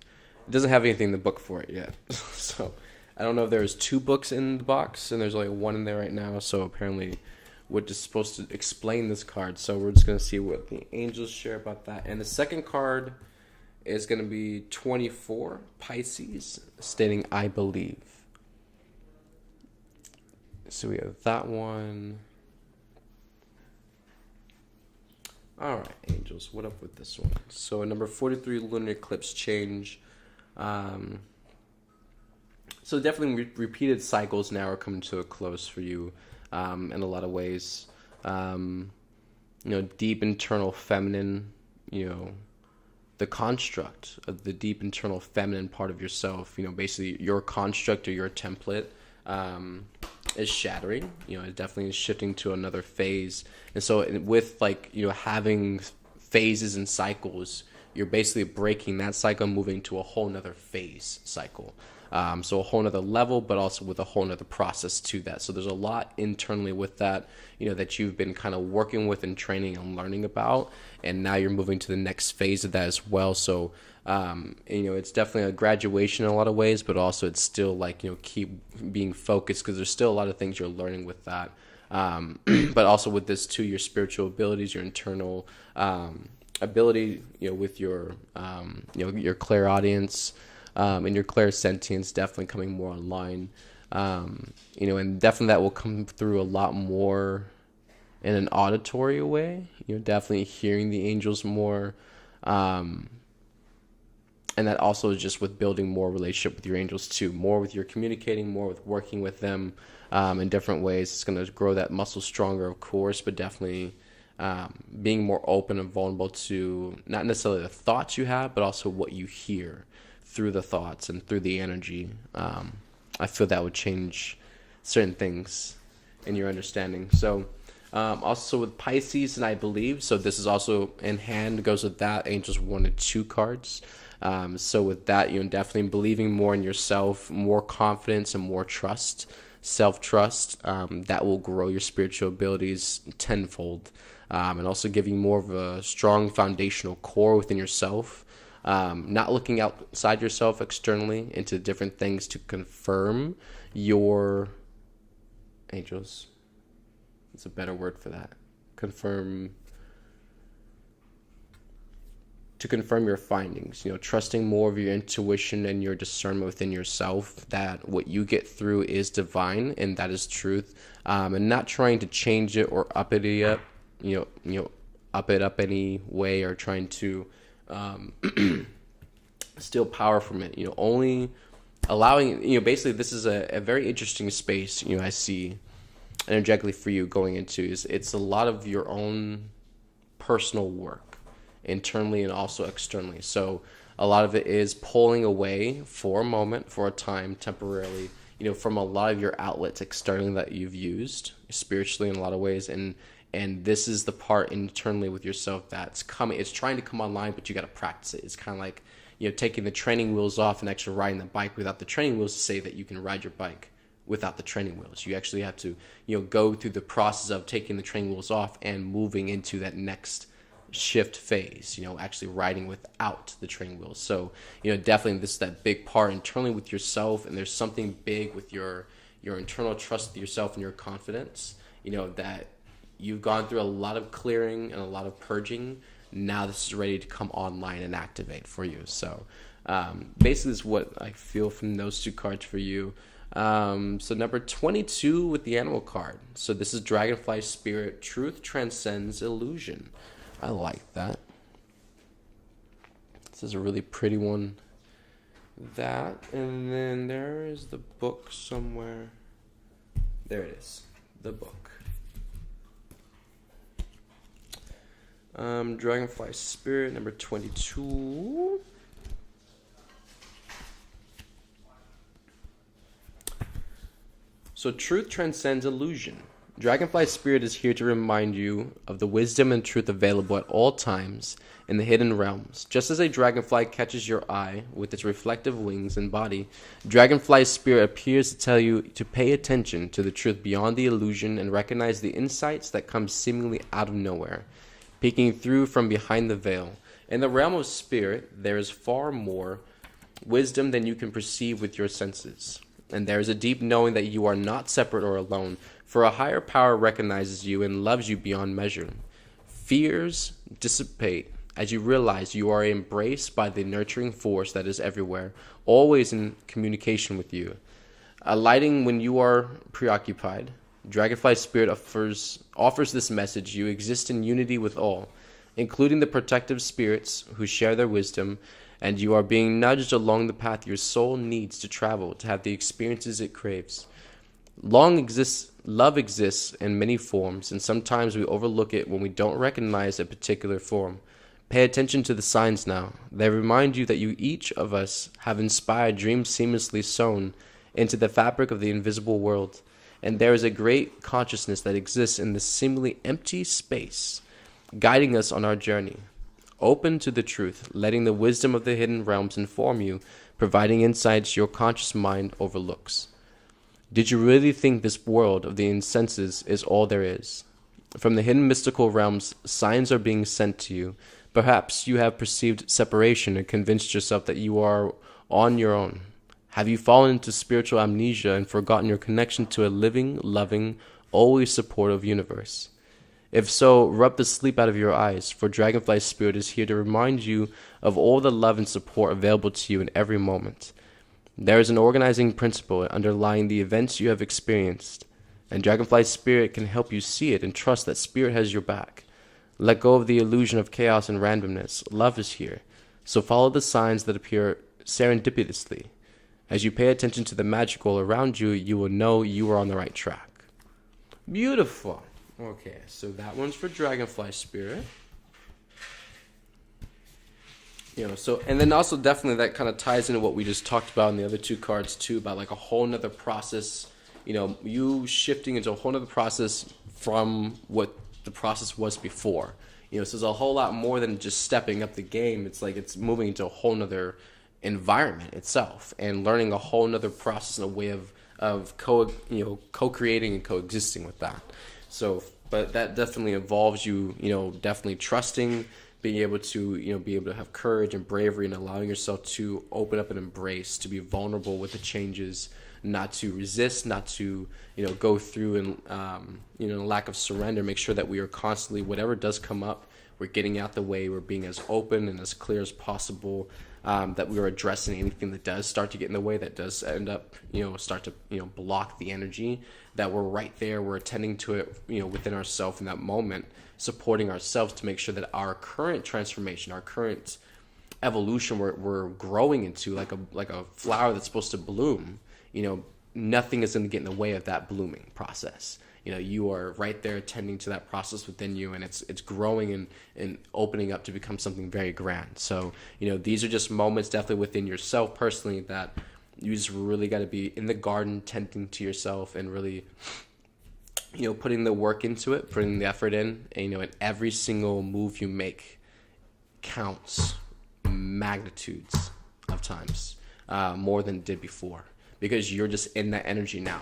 It doesn't have anything in the book for it yet. So I don't know if there's 2 books in the box and there's only 1 in there right now. So apparently we're just supposed to explain this card. So we're just going to see what the angels share about that. And the second card is going to be 24, Pisces, stating, I believe. So we have that one. All right, angels, what up with this one? So number 43, lunar eclipse change. So definitely repeated cycles now are coming to a close for you in a lot of ways. Deep internal feminine, the construct of the deep internal feminine part of yourself, basically your construct or your template is shattering. It definitely is shifting to another phase. And so with having phases and cycles, you're basically breaking that cycle and moving to a whole nother phase cycle. So a whole nother level, but also with a whole nother process to that. So there's a lot internally with that, that you've been kind of working with and training and learning about. And now you're moving to the next phase of that as well. So, it's definitely a graduation in a lot of ways, but also it's still like, keep being focused because there's still a lot of things you're learning with that. But also with this too, your spiritual abilities, your internal ability, with your, your clairaudience, and your clairsentience definitely coming more online, and definitely that will come through a lot more in an auditory way. Definitely hearing the angels more, and that also is just with building more relationship with your angels too, more with your communicating, more with working with them in different ways. It's going to grow that muscle stronger, of course, but definitely being more open and vulnerable to not necessarily the thoughts you have, but also what you hear through the thoughts and through the energy. I feel that would change certain things in your understanding. So also with Pisces, and I believe, so this is also in hand, goes with that, Angels 1 and 2 cards. So with that, definitely believing more in yourself, more confidence and more trust, self-trust, that will grow your spiritual abilities tenfold, and also giving more of a strong foundational core within yourself, not looking outside yourself externally into different things to confirm your angels. It's a better word for that. To confirm your findings, trusting more of your intuition and your discernment within yourself, that what you get through is divine and that is truth, and not trying to change it or up it up, up any way, or trying to steal power from it. Only allowing, basically this is a very interesting space, I see energetically for you going into, is it's a lot of your own personal work, internally and also externally. So a lot of it is pulling away for a moment, for a time, temporarily, from a lot of your outlets externally that you've used spiritually in a lot of ways. And this is the part internally with yourself that's coming. It's trying to come online, but you got to practice it. It's kind of like, taking the training wheels off and actually riding the bike without the training wheels to say that you can ride your bike without the training wheels. You actually have to, go through the process of taking the training wheels off and moving into that next shift phase, actually riding without the training wheels. So, definitely this is that big part internally with yourself, and there's something big with your internal trust with yourself and your confidence, that you've gone through a lot of clearing and a lot of purging. Now this is ready to come online and activate for you. So basically this is what I feel from those two cards for you. So number 22 with the animal card. So this is Dragonfly Spirit, Truth Transcends Illusion. I like that. This is a really pretty one. That, and then there is the book somewhere. There it is, the book. Dragonfly Spirit, number 22. So truth transcends illusion. Dragonfly Spirit is here to remind you of the wisdom and truth available at all times in the hidden realms. Just as a dragonfly catches your eye with its reflective wings and body, Dragonfly Spirit appears to tell you to pay attention to the truth beyond the illusion and recognize the insights that come seemingly out of nowhere, peeking through from behind the veil. In the realm of spirit, there is far more wisdom than you can perceive with your senses. And there is a deep knowing that you are not separate or alone, for a higher power recognizes you and loves you beyond measure. Fears dissipate as you realize you are embraced by the nurturing force that is everywhere, always in communication with you. Alighting when you are preoccupied, Dragonfly Spirit offers this message: you exist in unity with all, including the protective spirits who share their wisdom, and you are being nudged along the path your soul needs to travel to have the experiences it craves. Love exists in many forms, and sometimes we overlook it when we don't recognize a particular form. Pay attention to the signs now. They remind you that each of us have inspired dreams seamlessly sewn into the fabric of the invisible world, and there is a great consciousness that exists in this seemingly empty space, guiding us on our journey. open to the truth, letting the wisdom of the hidden realms inform you, providing insights your conscious mind overlooks. Did you really think this world of the senses is all there is? From the hidden mystical realms, signs are being sent to you. Perhaps you have perceived separation and convinced yourself that you are on your own. Have you fallen into spiritual amnesia and forgotten your connection to a living, loving, always supportive universe? If so, rub the sleep out of your eyes, for Dragonfly Spirit is here to remind you of all the love and support available to you in every moment. There is an organizing principle underlying the events you have experienced, and Dragonfly Spirit can help you see it and trust that Spirit has your back. Let go of the illusion of chaos and randomness. Love is here, so follow the signs that appear serendipitously. As you pay attention to the magical around you, you will know you are on the right track. Beautiful. Okay, so that one's for Dragonfly Spirit. And then also definitely that kind of ties into what we just talked about in the other two cards too, about like a whole nother process, you shifting into a whole nother process from what the process was before. So there's a whole lot more than just stepping up the game. It's like it's moving into a whole nother environment itself and learning a whole nother process and a way of co-creating and coexisting with that. So, but that definitely involves you, definitely trusting, being able to, be able to have courage and bravery and allowing yourself to open up and embrace, to be vulnerable with the changes, not to resist, not to, go through and, lack of surrender. Make sure that we are constantly, whatever does come up, we're getting out the way, we're being as open and as clear as possible, that we are addressing anything that does start to get in the way, that does end up, start to, block the energy, that we're right there, we're attending to it, within ourselves in that moment, supporting ourselves to make sure that our current transformation, our current evolution we're growing into, like a flower that's supposed to bloom, nothing is going to get in the way of that blooming process. You are right there attending to that process within you, and it's growing and opening up to become something very grand. So, these are just moments definitely within yourself personally that you just really got to be in the garden, tending to yourself and really, putting the work into it, putting the effort in, and, every single move you make counts magnitudes of times, more than it did before, because you're just in that energy now.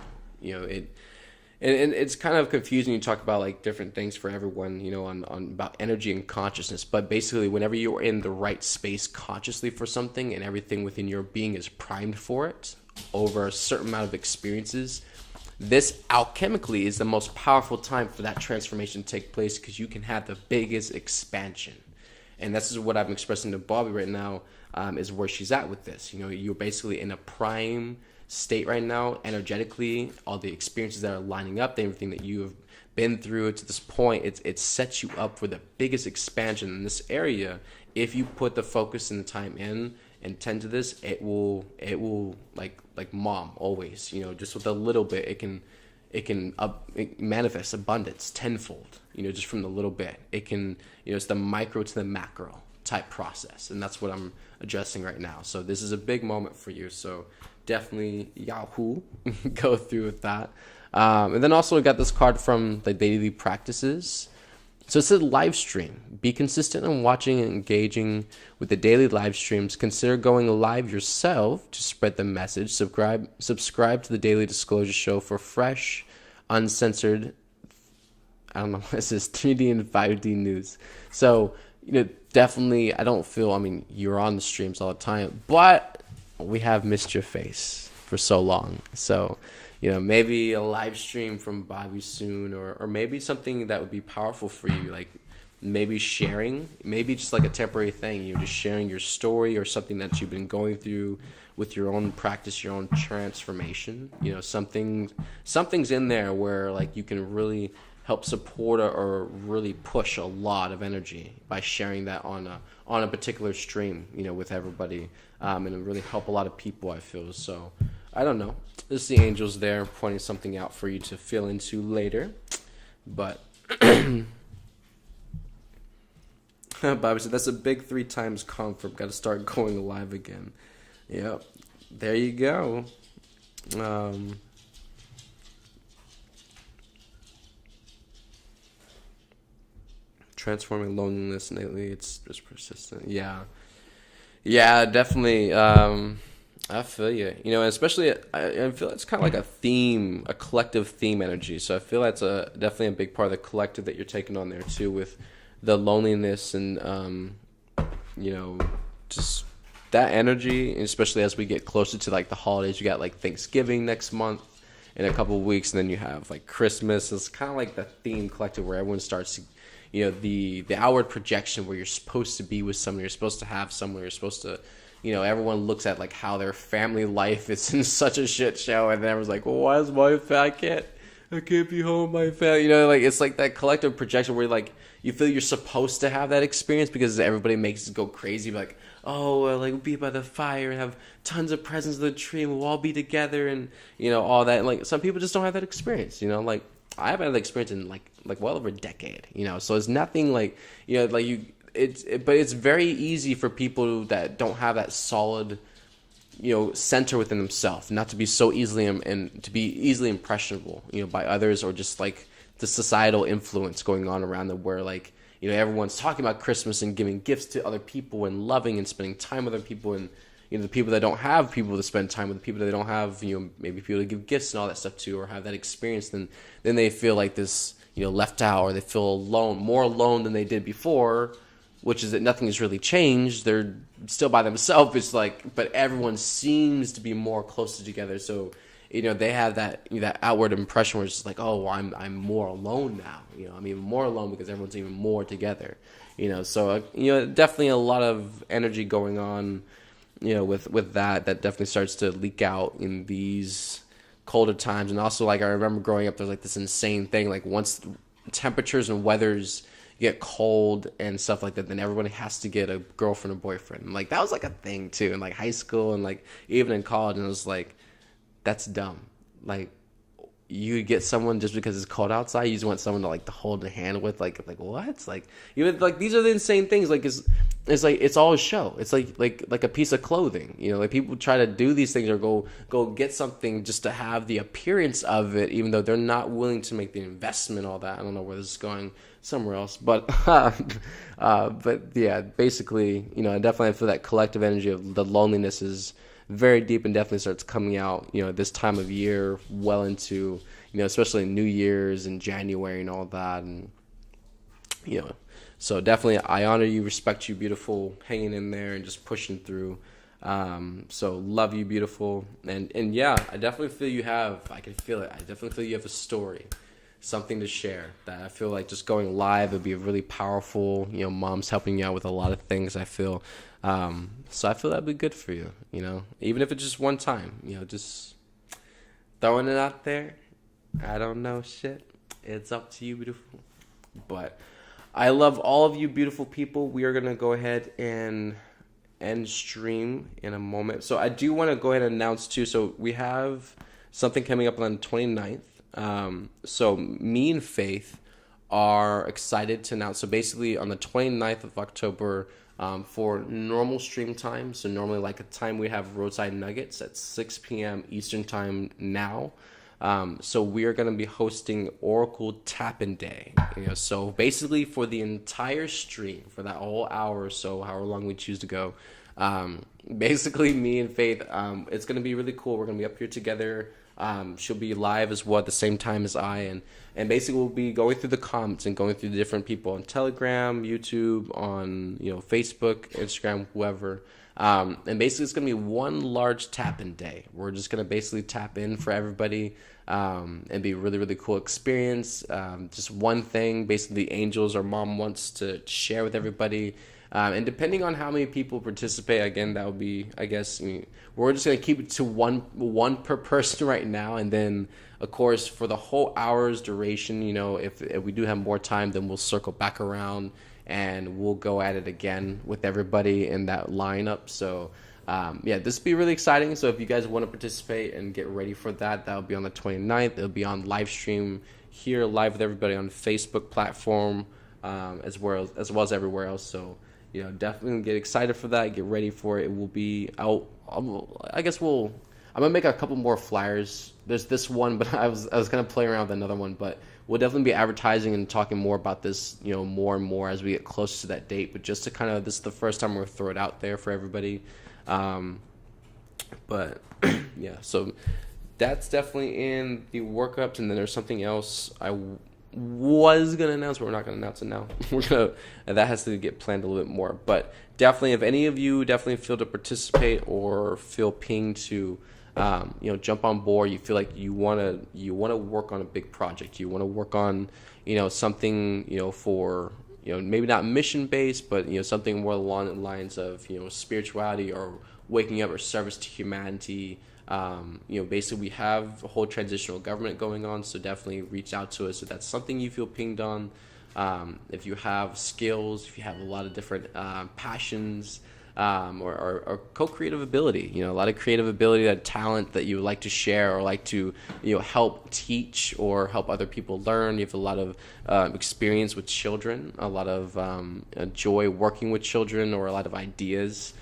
And it's kind of confusing. You talk about like different things for everyone, on about energy and consciousness. But basically, whenever you're in the right space consciously for something and everything within your being is primed for it over a certain amount of experiences, this alchemically is the most powerful time for that transformation to take place, because you can have the biggest expansion. And this is what I'm expressing to Bobby right now, is where she's at with this. You're basically in a prime state right now, energetically, all the experiences that are lining up, everything that you have been through to this point, it sets you up for the biggest expansion in this area. If you put the focus and the time in and tend to this, it will like mom always, just with a little bit, it can manifest abundance tenfold, just from the little bit. It can, it's the micro to the macro type process, and that's what I'm addressing right now. So this is a big moment for you, so definitely Yahoo go through with that. And then also we got this card from the daily practices. So it said live stream. Be consistent in watching and engaging with the daily live streams. Consider going live yourself to spread the message. Subscribe to the Daily Disclosure Show for fresh, uncensored, I don't know what this is, 3D and 5D news. So, definitely, you're on the streams all the time, but we have missed your face for so long. So, maybe a live stream from Bobby soon, or maybe something that would be powerful for you, like maybe sharing, maybe just like a temporary thing, just sharing your story or something that you've been going through with your own practice, your own transformation. Something's in there where like you can really help support or really push a lot of energy by sharing that on a particular stream, with everybody, and really help a lot of people, I feel. So I don't know. This is the angels there pointing something out for you to feel into later. But Bobby said, that's a big 3 times confirm. Got to start going live again. Yep. There you go. Transforming loneliness lately. It's just persistent. Yeah, definitely. I feel you. You know, especially I feel it's kind of like a theme, a collective theme energy. So I feel that's definitely a big part of the collective that you're taking on there too, with the loneliness and you know, just that energy, especially as we get closer to like the holidays. You got like Thanksgiving next month in a couple of weeks, and then you have like Christmas. It's kind of like the theme collective where everyone starts to, you know, the outward projection where you're supposed to be with someone, you're supposed to have someone, you're supposed to, you know, everyone looks at like how their family life is in such a shit show, and then everyone's like, well, why is my family, I can't be home with my family, you know, like it's like that collective projection where like you feel you're supposed to have that experience because everybody makes it go crazy, like, oh, like we'll be by the fire and have tons of presents of the tree and we'll all be together and, you know, all that. And like some people just don't have that experience, you know, like I haven't had that experience in like well over a decade, you know, so it's nothing like, you know, like but it's very easy for people that don't have that solid, you know, center within themselves not to be so easily and to be easily impressionable, you know, by others, or just like the societal influence going on around them where like, you know, everyone's talking about Christmas and giving gifts to other people and loving and spending time with other people, and, you know, the people that don't have people to spend time with, the people that they don't have, you know, maybe people to give gifts and all that stuff to, or have that experience, then they feel like this, you know, left out, or they feel alone, more alone than they did before, which is that nothing has really changed. They're still by themselves. It's like, but everyone seems to be more closer together. So, you know, they have that, you know, that outward impression where it's just like, oh, well, I'm more alone now. You know, I'm even more alone because everyone's even more together. You know, so, you know, definitely a lot of energy going on, you know, with that definitely starts to leak out in these colder times. And also, like, I remember growing up, there's like this insane thing, like once temperatures and weathers get cold and stuff like that, then everybody has to get a girlfriend or boyfriend. And like that was like a thing too in like high school and like even in college, and it was like, that's dumb. Like you get someone just because it's cold outside, you just want someone to like to hold a hand with, like what? Like even like these are the insane things. Like it's like it's all a show. It's like a piece of clothing. You know, like people try to do these things or go get something just to have the appearance of it, even though they're not willing to make the investment. All that. I don't know where this is going, somewhere else, but yeah, basically, you know, I definitely feel that collective energy of the loneliness is very deep and definitely starts coming out, you know, this time of year, well into, you know, especially New Year's and January and all that. And, you know, so definitely I honor you, respect you, beautiful, hanging in there and just pushing through. So love you, beautiful. And yeah, I definitely feel I can feel it. I definitely feel you have a story, something to share that I feel like just going live would be really powerful. You know, mom's helping you out with a lot of things, I feel. So I feel that'd be good for you, you know, even if it's just one time, you know, just throwing it out there. I don't know shit. It's up to you, beautiful. But I love all of you beautiful people. We are going to go ahead and end stream in a moment. So I do want to go ahead and announce too. So we have something coming up on the 29th. So me and Faith are excited to announce. So basically on the 29th of October, for normal stream time, so normally like a time we have Roadside Nuggets at 6 p.m. Eastern time now. So we are going to be hosting Oracle Tap-In Day. You know, so basically for the entire stream, for that whole hour or so, however long we choose to go, basically me and Faith, it's going to be really cool. We're going to be up here together. She'll be live as well at the same time as I, and basically we'll be going through the comments and going through the different people on Telegram, YouTube, on, you know, Facebook, Instagram, whoever. And basically it's going to be one large tap-in day. We're just going to basically tap in for everybody, and be a really, really cool experience. Just one thing, basically the angels or mom wants to share with everybody. And depending on how many people participate, again, that would be, I guess, we're just going to keep it to one per person right now. And then, of course, for the whole hour's duration, you know, if we do have more time, then we'll circle back around and we'll go at it again with everybody in that lineup. So, yeah, this will be really exciting. So if you guys want to participate and get ready for that, that'll be on the 29th. It'll be on live stream here, live with everybody on the Facebook platform, as well as everywhere else. So, you know, definitely get excited for that. Get ready for it. It will be out. I guess we'll I'm gonna make a couple more flyers. There's this one, but I was gonna play around with another one, but we'll definitely be advertising and talking more about this, more and more as we get closer to that date. But just to kind of, this is the first time we're gonna throw it out there for everybody. But yeah, so that's definitely in the workups, and then there's something else I was gonna announce, but we're not gonna announce it now. That has to get planned a little bit more. But definitely, if any of you definitely feel to participate or feel pinged to, jump on board, you feel like you wanna work on a big project, you wanna work on, something, for, maybe not mission based, but something more along the lines of spirituality or waking up or service to humanity. Basically we have a whole transitional government going on, so definitely reach out to us if that's something you feel pinged on. If you have skills, if you have a lot of different passions, or co-creative ability, a lot of creative ability, that talent that you would like to share or like to, help teach or help other people learn. You have a lot of experience with children, a lot of joy working with children, or a lot of ideas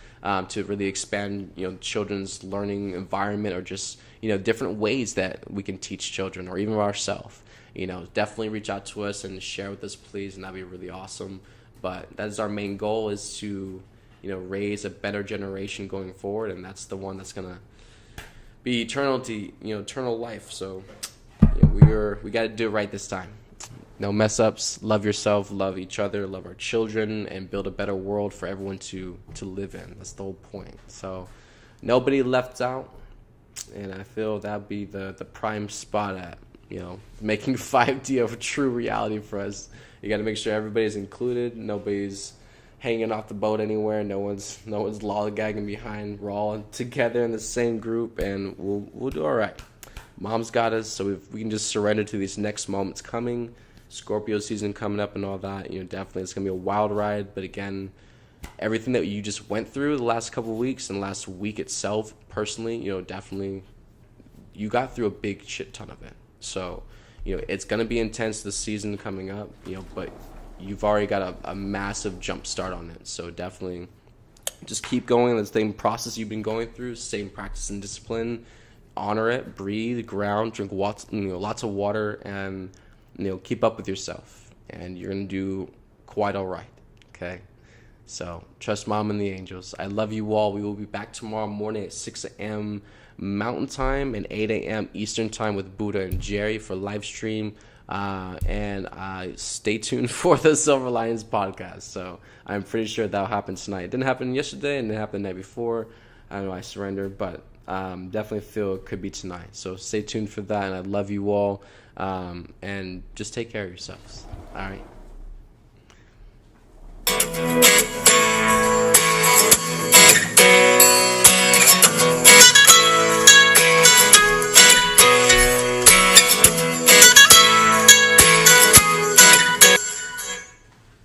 to really expand, children's learning environment, or just, different ways that we can teach children or even ourselves. Definitely reach out to us and share with us, please, and that'd be really awesome. But that's our main goal, is to, raise a better generation going forward, and that's the one that's gonna be eternal life. So we got to do it right this time. No mess ups. Love yourself, love each other, love our children, and build a better world for everyone to live in. That's the whole point. So nobody left out, and I feel that'd be the prime spot at making 5D a true reality for us. You got to make sure everybody's included. Nobody's hanging off the boat anywhere. No one's lollygagging behind. We're all together in the same group, and we'll do all right. Mom's got us, so if we can just surrender to these next moments coming. Scorpio season coming up and all that, definitely it's gonna be a wild ride. But again, everything that you just went through the last couple of weeks and last week itself, personally, definitely you got through a big shit ton of it. So it's gonna be intense this season coming up, but you've already got a massive jump start on it. So definitely just keep going. The same process you've been going through, same practice and discipline. Honor it, breathe, ground, drink lots of water, and keep up with yourself, and you're gonna do quite all right. Okay, so trust Mom and the angels. I love you all. We will be back tomorrow morning at 6 a.m. Mountain Time and 8 a.m. Eastern Time with Buddha and Jerry for live stream. And stay tuned for the Silver Lions podcast. So I'm pretty sure that'll happen tonight. It didn't happen yesterday, and it happened the night before. I know I surrendered, but definitely feel it could be tonight. So stay tuned for that, and I love you all. And just take care of yourselves. All right.